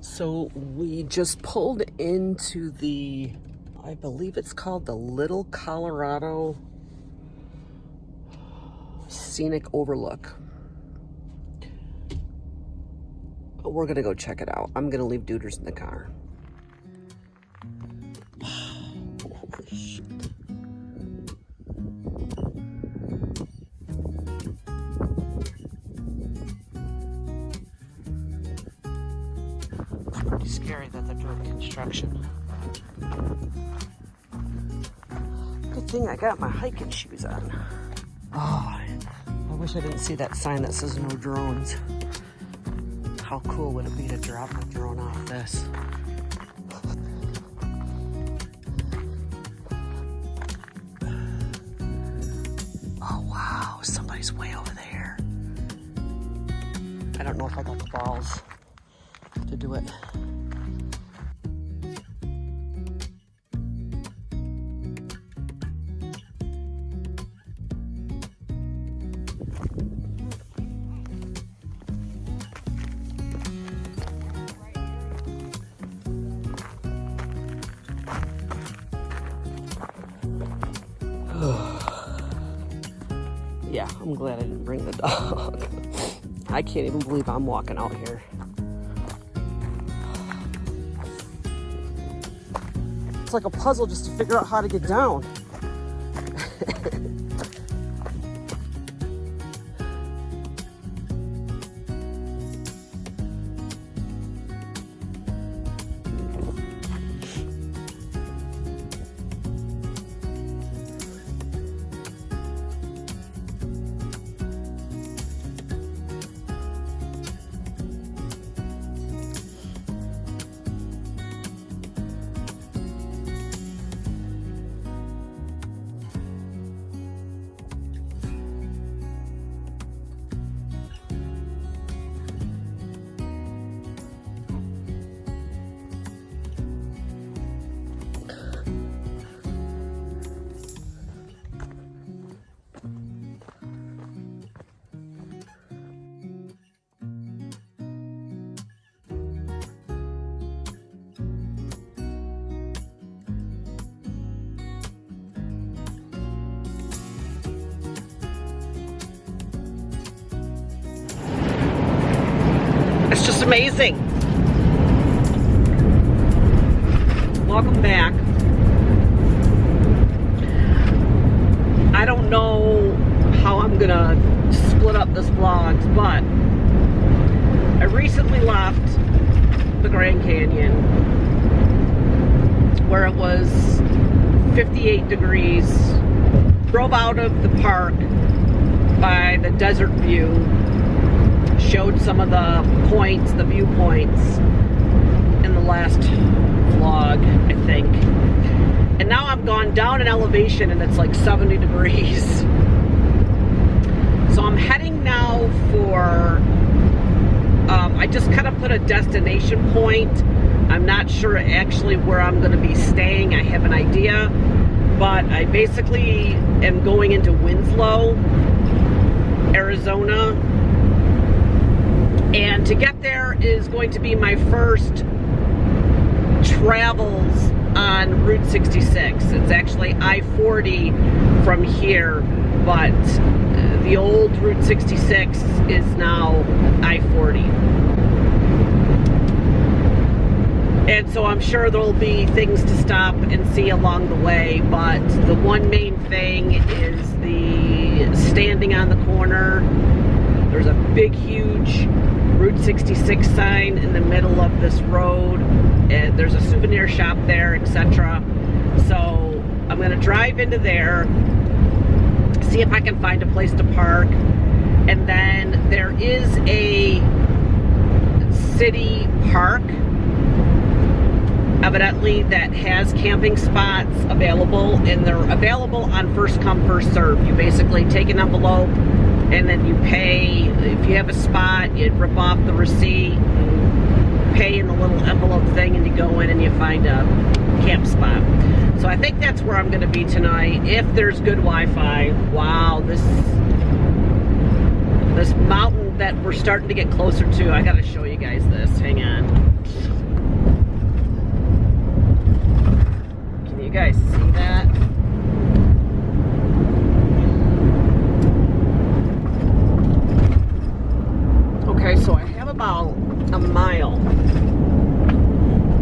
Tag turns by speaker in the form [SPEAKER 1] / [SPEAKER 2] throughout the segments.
[SPEAKER 1] So we just pulled into the, I believe it's called the Little Colorado Scenic Overlook. We're gonna go check it out. I'm gonna leave Duders in the car. Holy shit. It's pretty scary that they're doing construction. Good thing I got my hiking shoes on. Oh, I wish I didn't see that sign that says no drones. How cool would it be to drop a drone off this? Oh wow, somebody's way over there. I don't know if I got the balls to do it. Yeah, I'm glad I didn't bring the dog. I can't even believe I'm walking out here. It's like a puzzle just to figure out how to get down. It's just amazing. Welcome back. I don't know how I'm gonna split up this vlog, but I recently left the Grand Canyon where it was 58 degrees, drove out of the park by the desert view, showed some of the points, the viewpoints in the last vlog, I think. And now I've gone down in elevation and it's like 70 degrees. So I'm heading now for, I just kind of put a destination point. I'm not sure actually where I'm going to be staying. I have an idea, but I basically am going into Winslow, Arizona. And to get there is going to be my first travels on Route 66. It's actually I-40 from here, but the old Route 66 is now I-40. And so I'm sure there'll be things to stop and see along the way, but the one main thing is the standing on the corner. There's a big, huge Route 66 sign in the middle of this road, and there's a souvenir shop there, etc. So I'm going to drive into there, see if I can find a place to park, and then there is a city park evidently that has camping spots available, and they're available on first come first serve. You basically take an envelope and then you pay. If you have a spot, you rip off the receipt, pay in the little envelope thing, and you go in and you find a camp spot. So I think that's where I'm going to be tonight, if there's good Wi-Fi. Wow, this mountain that we're starting to get closer to, I got to show you guys this. Hang on. you guys see that? Okay, so I have about a mile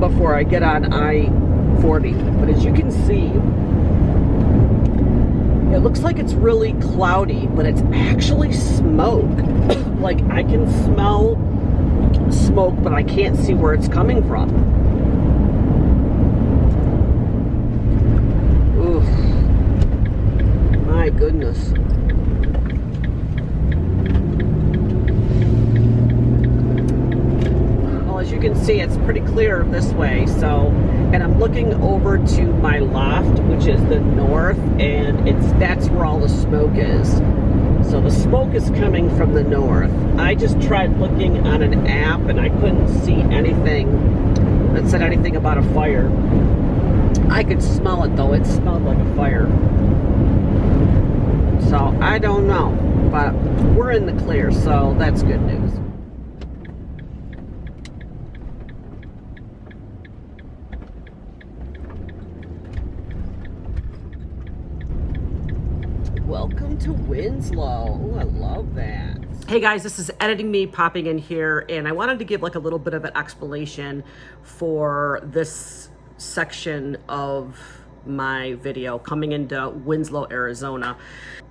[SPEAKER 1] before I get on I-40, but as you can see, it looks like it's really cloudy, but it's actually smoke. Like, I can smell smoke, but I can't see where it's coming from. Oof. My goodness. Well, as you can see, it's pretty clear this way, so, and I'm looking over to my loft, which is the north, and that's where all the smoke is. So the smoke is coming from the north. I just tried looking on an app and I couldn't see anything that said anything about a fire. I could smell it though. It smelled like a fire. So I don't know, but we're in the clear, so that's good news. Welcome to Winslow. Ooh, I love that. Hey guys, this is Editing Me popping in here, and I wanted to give like a little bit of an explanation for this section of my video coming into Winslow, Arizona.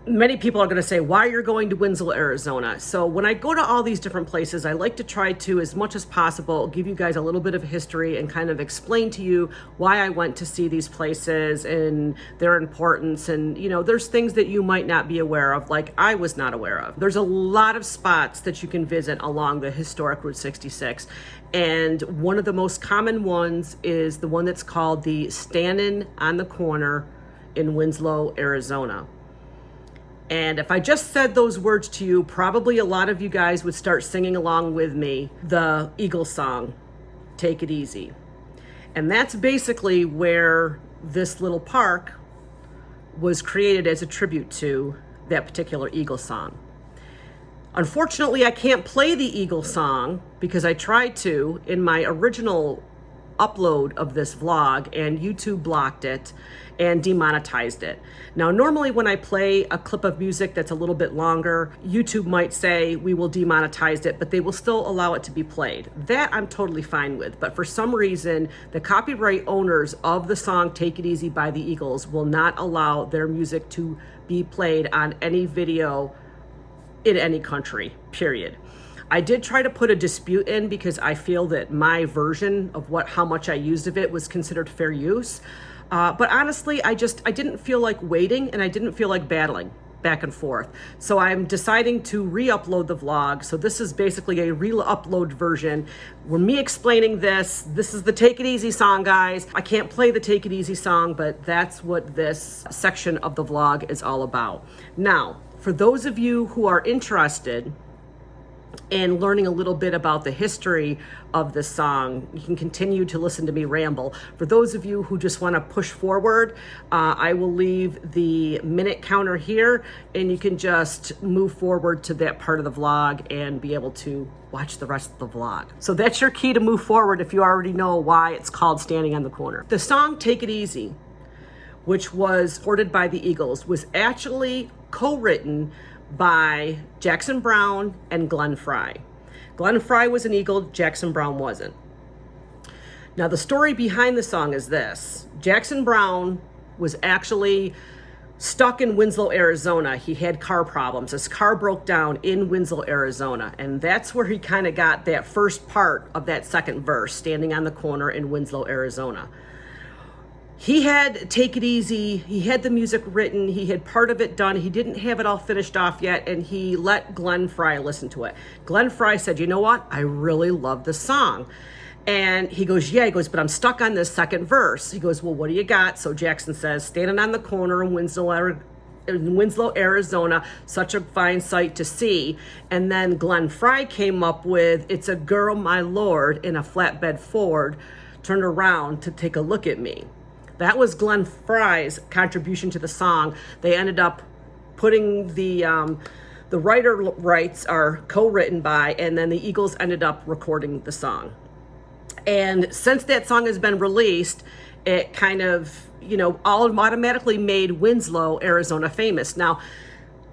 [SPEAKER 1] Many people are going to say, why you're going to Winslow, Arizona? So when I go to all these different places, I like to try to, as much as possible, give you guys a little bit of history and kind of explain to you why I went to see these places and their importance. And, you know, there's things that you might not be aware of, like I was not aware of. There's a lot of spots that you can visit along the historic Route 66. And one of the most common ones is the one that's called the Standin on the corner in Winslow, Arizona. And if I just said those words to you, probably a lot of you guys would start singing along with me the Eagles song, Take It Easy. And that's basically where this little park was created as a tribute to that particular Eagles song. Unfortunately, I can't play the Eagles song because I tried to in my original upload of this vlog, and YouTube blocked it and demonetized it. Now, normally when I play a clip of music that's a little bit longer, YouTube might say we will demonetize it, but they will still allow it to be played. That I'm totally fine with, but for some reason, the copyright owners of the song Take It Easy by the Eagles will not allow their music to be played on any video in any country, period. I did try to put a dispute in because I feel that my version of how much I used of it was considered fair use. But honestly, I didn't feel like waiting, and I didn't feel like battling back and forth. So I'm deciding to re-upload the vlog. So this is basically a re-upload version. We're me explaining this. This is the Take It Easy song, guys. I can't play the Take It Easy song, but that's what this section of the vlog is all about. Now, for those of you who are interested and learning a little bit about the history of this song, you can continue to listen to me ramble. For those of you who just want to push forward, I will leave the minute counter here, and you can just move forward to that part of the vlog and be able to watch the rest of the vlog. So that's your key to move forward if you already know why it's called Standing on the Corner. The song Take It Easy, which was recorded by the Eagles, was actually co-written by Jackson Browne and Glenn Frey. Glenn Frey was an Eagle, Jackson Browne wasn't. Now the story behind the song is this. Jackson Browne was actually stuck in Winslow, Arizona. He had car problems. His car broke down in Winslow, Arizona. And that's where he kind of got that first part of that second verse, Standing on the Corner in Winslow, Arizona. He had Take It Easy, he had the music written, he had part of it done, he didn't have it all finished off yet, and he let Glenn Frey listen to it. Glenn Frey said, you know what, I really love this song. And he goes, yeah, he goes, but I'm stuck on this second verse. He goes, well, what do you got? So Jackson says, standing on the corner in Winslow, Arizona, such a fine sight to see. And then Glenn Frey came up with, it's a girl, my lord, in a flatbed Ford, turned around to take a look at me. That was Glenn Frey's contribution to the song. They ended up putting the writer rights are co-written by, and then the Eagles ended up recording the song. And since that song has been released, it kind of, you know, automatically made Winslow, Arizona famous. Now,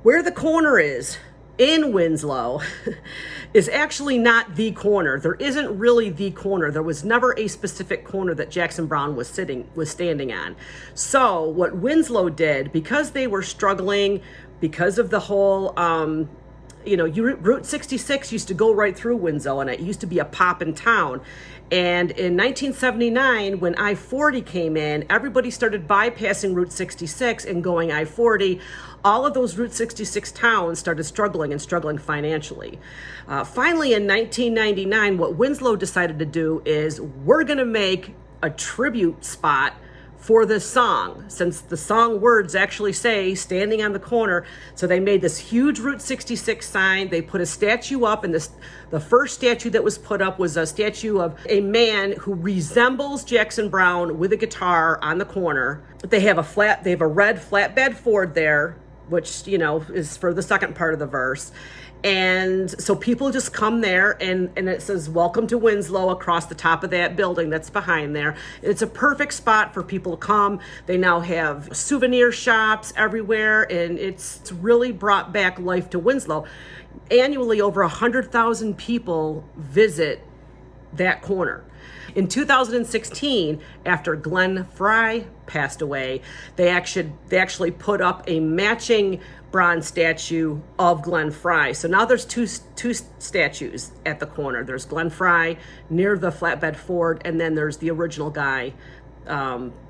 [SPEAKER 1] where the corner is in Winslow is actually not the corner. There isn't really the corner. There was never a specific corner that Jackson Browne was standing on. So what Winslow did, because they were struggling, because of the whole, you know, Route 66 used to go right through Winslow, and it used to be a poppin' town. And in 1979, when I-40 came in, everybody started bypassing Route 66 and going I-40. All of those Route 66 towns started struggling financially. Finally, in 1999, what Winslow decided to do is, we're going to make a tribute spot for this song, since the song words actually say standing on the corner. So they made this huge Route 66 sign. They put a statue up, and the first statue that was put up was a statue of a man who resembles Jackson Browne with a guitar on the corner. They have a red flatbed Ford there, which, you know, is for the second part of the verse. And so people just come there, and it says, "Welcome to Winslow," across the top of that building that's behind there. It's a perfect spot for people to come. They now have souvenir shops everywhere, and it's really brought back life to Winslow. Annually, over 100,000 people visit that corner. In 2016, after Glenn Frey passed away, they actually put up a matching bronze statue of Glenn Frey. So now there's two statues at the corner. There's Glenn Frey near the flatbed Ford, and then there's the original guy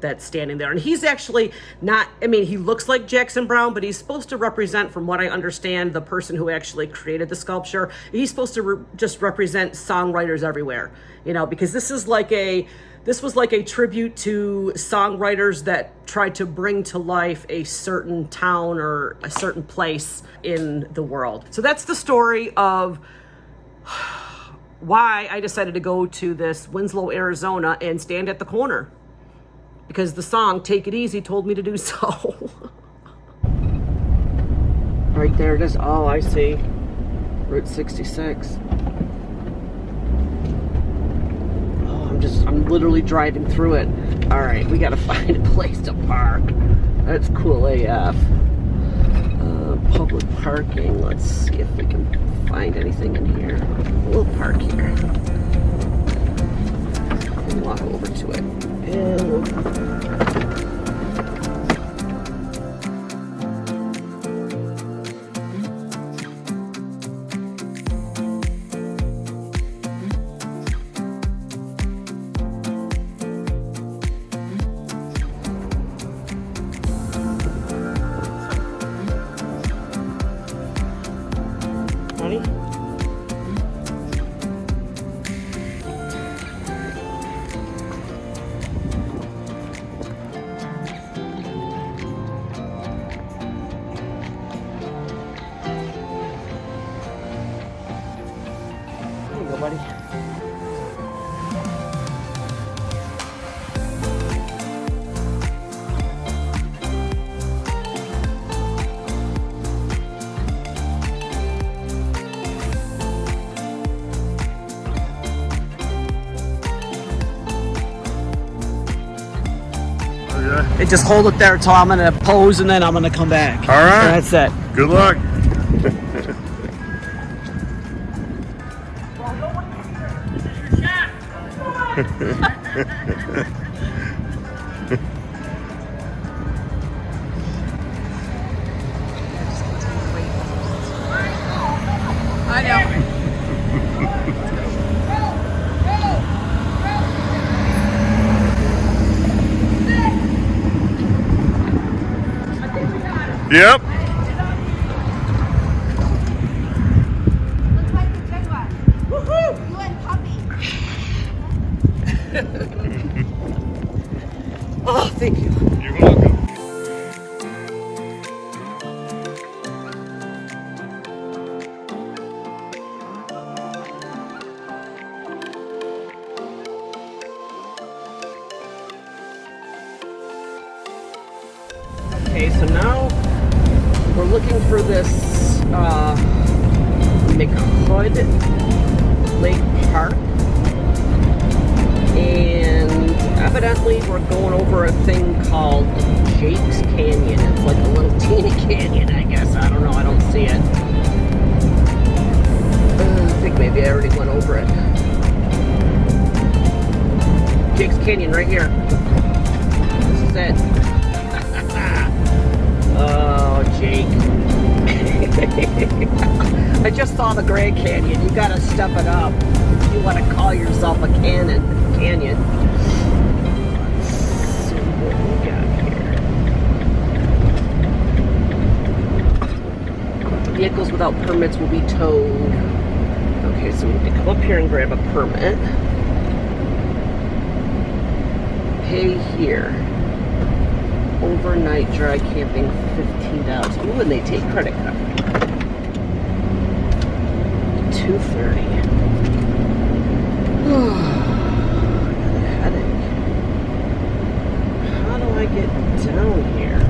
[SPEAKER 1] that's standing there. And he's actually not, I mean, he looks like Jackson Browne, but he's supposed to represent, from what I understand, the person who actually created the sculpture. He's supposed to just represent songwriters everywhere, you know, because this was like a tribute to songwriters that tried to bring to life a certain town or a certain place in the world. So that's the story of why I decided to go to this Winslow, Arizona, and stand at the corner, because the song "Take It Easy" told me to do so. Right there it is. Oh, I see. Route 66. I'm literally driving through it. All right, we gotta find a place to park. That's cool AF. Public parking. Let's see if we can find anything in here. We'll park here. And walk over to it. Buddy. Okay. Just hold it there until I'm gonna pose, and then I'm gonna come back.
[SPEAKER 2] All right.
[SPEAKER 1] That's it.
[SPEAKER 2] Good luck.
[SPEAKER 3] I know.
[SPEAKER 2] Yep.
[SPEAKER 3] Looks like a good one. Woohoo! You and Puppy.
[SPEAKER 1] Oh, thank you.
[SPEAKER 2] You're welcome.
[SPEAKER 1] Okay, so now we're looking for this McHood Lake Park, and Evidently, we're going over a thing called Jake's Canyon. It's like a little teeny canyon, I guess. I don't know. I don't see it. I think maybe I already went over it. Jake's Canyon right here. This is it. Oh, Jake. I just saw the Grand Canyon. You gotta step it up if you want to call yourself a canyon. Let's see what we got here. Vehicles without permits will be towed. Okay, so we need to come up here and grab a permit. Pay here. Overnight dry camping, $15. Ooh, and they take credit card. $2.30. Headache. How do I get down here?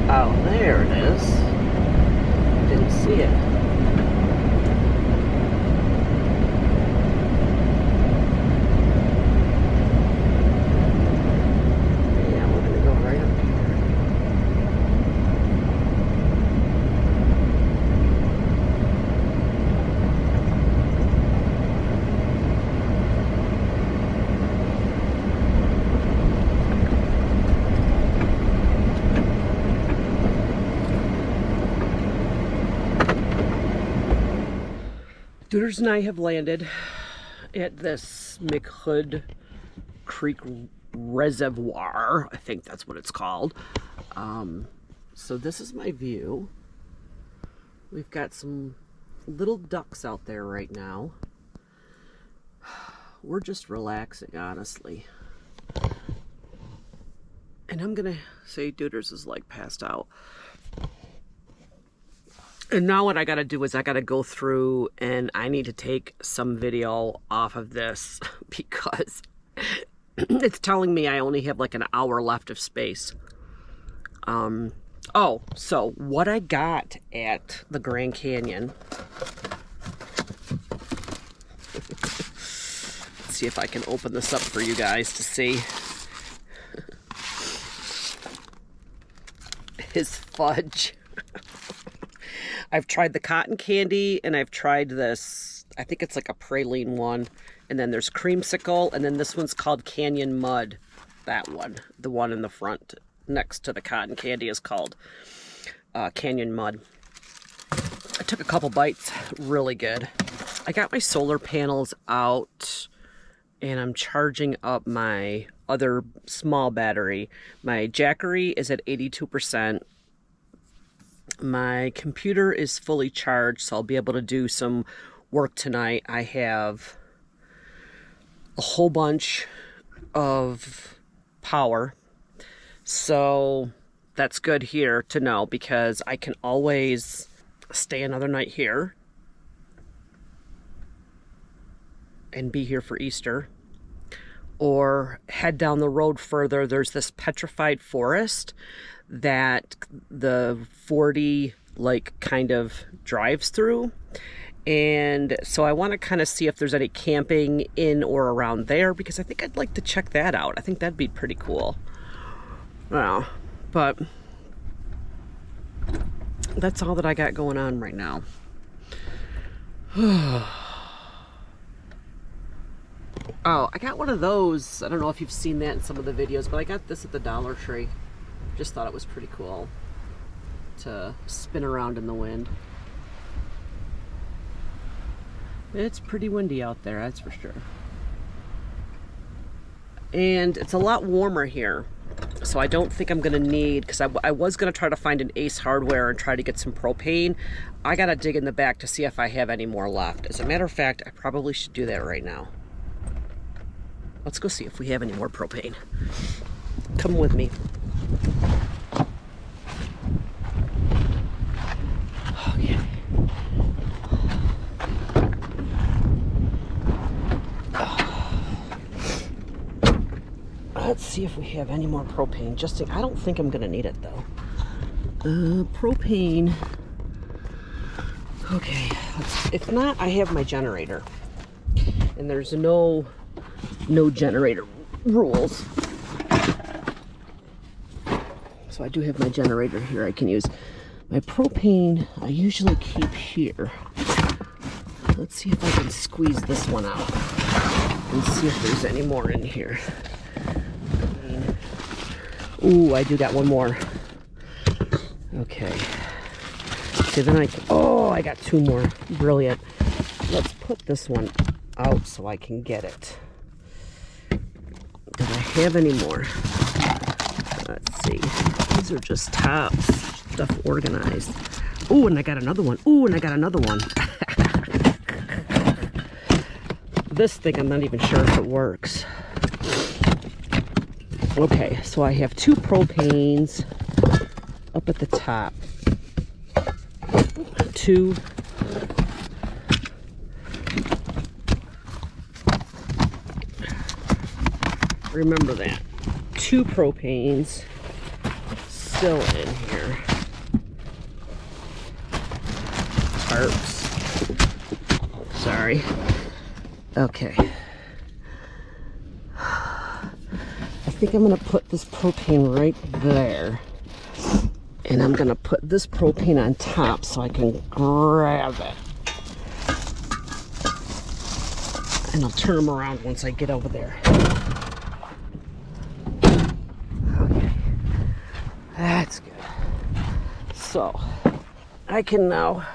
[SPEAKER 1] Oh, there it is. Didn't see it. Dooders and I have landed at this McHood Creek Reservoir. I think that's what it's called. So this is my view. We've got some little ducks out there right now. We're just relaxing, honestly. And I'm gonna say Dooders is like passed out. And now what I gotta do is I gotta go through and I need to take some video off of this because it's telling me I only have like an hour left of space. Oh, so what I got at the Grand Canyon. Let's see if I can open this up for you guys to see. Is fudge. I've tried the cotton candy and I've tried this, I think it's like a praline one. And then there's creamsicle, and then this one's called Canyon Mud. That one, the one in the front next to the cotton candy is called Canyon Mud. I took a couple bites, really good. I got my solar panels out and I'm charging up my other small battery. My Jackery is at 82%. My computer is fully charged, so I'll be able to do some work tonight. I have a whole bunch of power, so that's good here to know because I can always stay another night here and be here for Easter, or head down the road further. There's this petrified forest that the 40 like kind of drives through, and so I want to kind of see if there's any camping in or around there because I think I'd like to check that out. I think that'd be pretty cool. Well, but that's all that I got going on right now. Oh, I got one of those. I don't know if you've seen that in some of the videos, but I got this at the Dollar Tree. Just thought it was pretty cool to spin around in the wind. It's pretty windy out there, that's for sure. And it's a lot warmer here, so I don't think I'm gonna need, because I was gonna try to find an Ace Hardware and try to get some propane. I gotta dig in the back to see if I have any more left. As a matter of fact, I probably should do that right now. Let's go see if we have any more propane. Come with me. Okay. Let's see if we have any more propane. I don't think I'm gonna need it though. Propane. Okay, if not, I have my generator. and there's no generator rules. So I do have my generator here I can use. My propane I usually keep here. Let's see if I can squeeze this one out and see if there's any more in here. Ooh, I do got one more. Okay. See, then I got two more. Brilliant. Let's put this one out so I can get it. Do I have any more? Let's see. These are just tops. Stuff organized. Ooh, and I got another one. Ooh, and I got another one. This thing, I'm not even sure if it works. Okay, so I have two propanes up at the top. Two. Remember that. Two propanes still in here. Tarps. Sorry. Okay. I think I'm going to put this propane right there. And I'm going to put this propane on top so I can grab it. And I'll turn them around once I get over there. Okay. That's good. So, I can now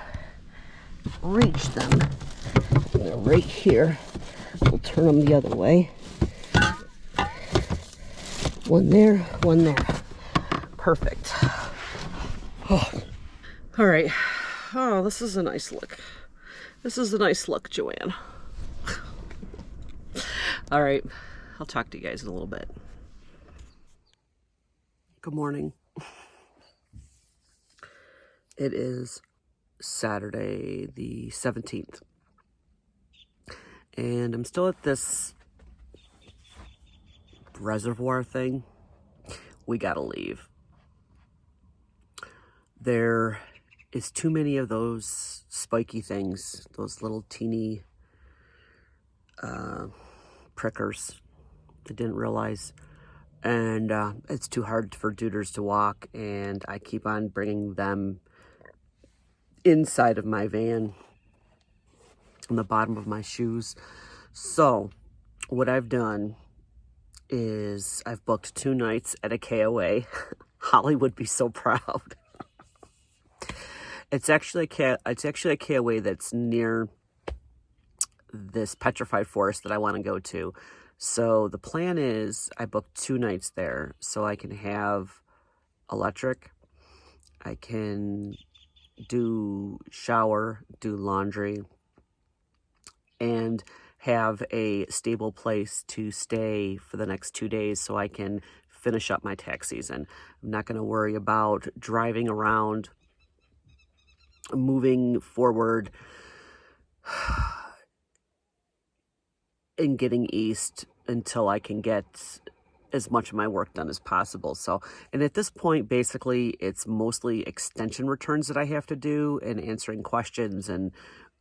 [SPEAKER 1] reach them. They're right here. We'll turn them the other way. One there, one there. Perfect. Oh. All right. Oh, this is a nice look. This is a nice look, Joanne. All right. I'll talk to you guys in a little bit. Good morning. It is Saturday the 17th. And I'm still at this reservoir thing. We gotta leave. There is too many of those spiky things, those little teeny prickers. I didn't realize. And it's too hard for duders to walk, and I keep on bringing them inside of my van on the bottom of my shoes. So what I've done is I've booked 2 nights at a KOA. Holly would be so proud. It's actually a KOA that's near this petrified forest that I want to go to. So the plan is I booked 2 nights there so I can have electric. I can do shower, do laundry, and have a stable place to stay for the next 2 days so I can finish up my tax season. I'm not going to worry about driving around, moving forward, and getting east until I can get as much of my work done as possible. So, and at this point, basically, it's mostly extension returns that I have to do and answering questions and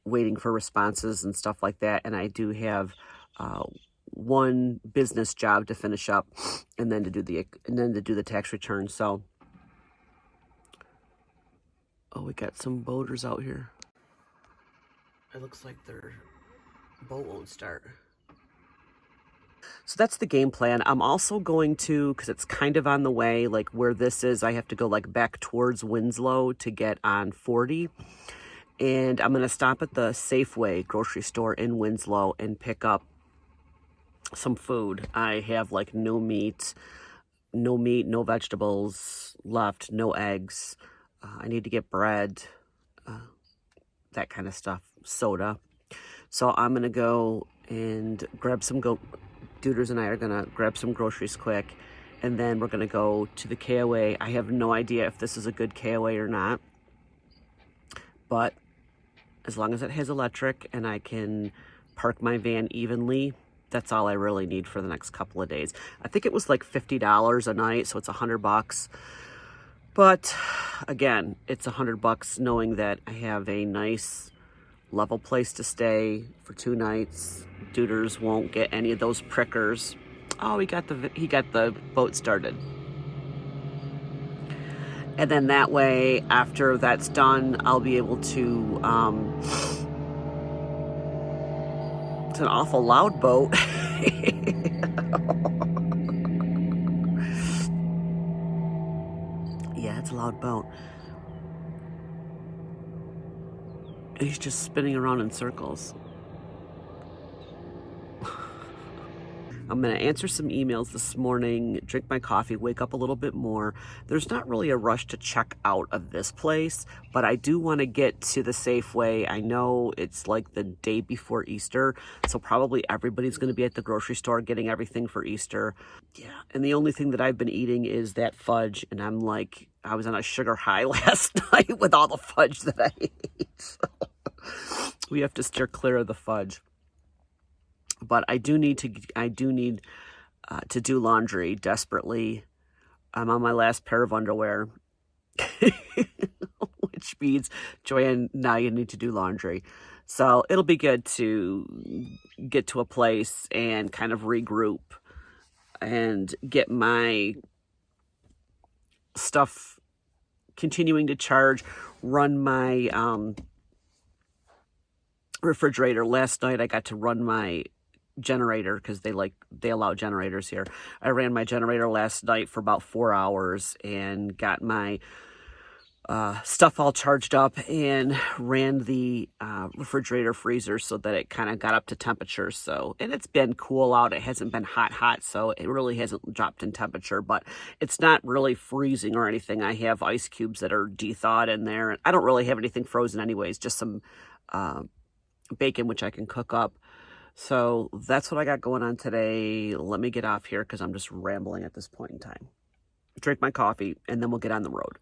[SPEAKER 1] waiting for responses and stuff like that. And I do have one business job to finish up, and then to do the tax return. So, oh, we got some boaters out here. It looks like their boat won't start. So that's the game plan. I'm also going to, because it's kind of on the way, like where this is, I have to go like back towards Winslow to get on 40. And I'm going to stop at the Safeway grocery store in Winslow and pick up some food. I have like no meat, no vegetables left, no eggs. I need to get bread, that kind of stuff, soda. So I'm going to go and grab some Duders and I are going to grab some groceries quick, and then we're going to go to the KOA. I have no idea if this is a good KOA or not, but as long as it has electric and I can park my van evenly, that's all I really need for the next couple of days. I think it was like $50 a night, so it's $100. But again, it's $100 knowing that I have a nice level place to stay for 2 nights. Duders won't get any of those prickers. Oh, he got the boat started. And then that way, after that's done, I'll be able to, it's an awful loud boat. Yeah, it's a loud boat. He's just spinning around in circles. I'm going to answer some emails this morning, drink my coffee, wake up a little bit more. There's not really a rush to check out of this place, but I do want to get to the Safeway. I know it's like the day before Easter, so probably everybody's going to be at the grocery store getting everything for Easter. Yeah, and the only thing that I've been eating is that fudge, and I'm like, I was on a sugar high last night with all the fudge that I ate. So we have to steer clear of the fudge. But I do need to do laundry desperately. I'm on my last pair of underwear, which means, Joanne, now you need to do laundry. So it'll be good to get to a place and kind of regroup and get my stuff continuing to charge, run my refrigerator. Last night I got to run my generator because they allow generators here. I ran my generator last night for about 4 hours and got my stuff all charged up and ran the refrigerator freezer so that it kind of got up to temperature. So, and it's been cool out. It hasn't been hot, so it really hasn't dropped in temperature, but it's not really freezing or anything. I have ice cubes that are de-thawed in there, and I don't really have anything frozen anyways, just some bacon, which I can cook up. So that's what I got going on today. Let me get off here because I'm just rambling at this point in time. Drink my coffee, and then we'll get on the road.